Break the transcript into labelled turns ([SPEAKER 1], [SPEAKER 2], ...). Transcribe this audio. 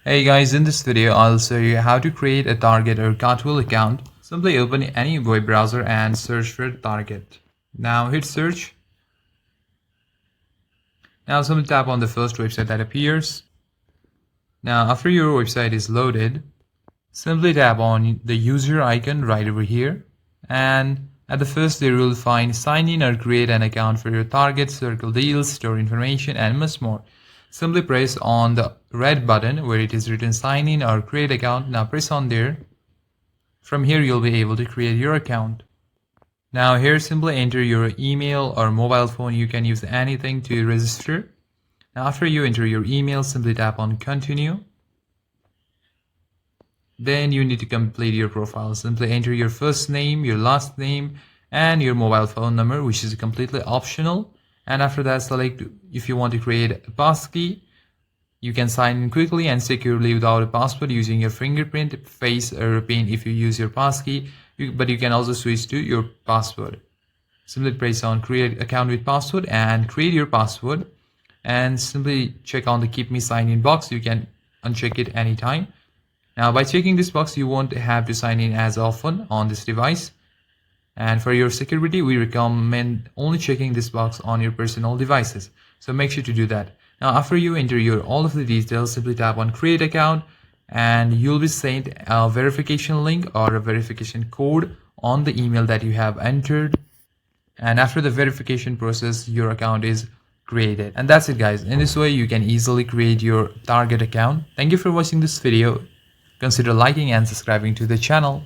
[SPEAKER 1] Hey guys, in this video I'll show you how to create a Target or Cartwheel account. Simply open any web browser and search for Target. Now hit search. Now simply tap on the first website that appears. Now after your website is loaded, simply tap on the user icon right over here, and at the first there you will find sign in or create an account for your Target, circle deals, store information and much more. Simply press on the red button where it is written sign in or create account. Now press on there. From here you'll be able to create your account. Now here simply enter your email or mobile phone. You can use anything to register. Now after you enter your email, simply tap on continue. Then you need to complete your profile. Simply enter your first name, your last name and your mobile phone number, which is completely optional. And after that, select if you want to create a passkey. You can sign in quickly and securely without a password using your fingerprint, face or pin if you use your passkey, but you can also switch to your password. Simply press on create account with password and create your password, and simply check on the keep me sign in box. You can uncheck it anytime. Now by checking this box, you won't have to sign in as often on this device. And for your security, we recommend only checking this box on your personal devices. So make sure to do that. Now after you enter all of the details, simply tap on create account and you'll be sent a verification link or a verification code on the email that you have entered. And after the verification process, your account is created. And that's it guys. In this way, you can easily create your Target account. Thank you for watching this video. Consider liking and subscribing to the channel.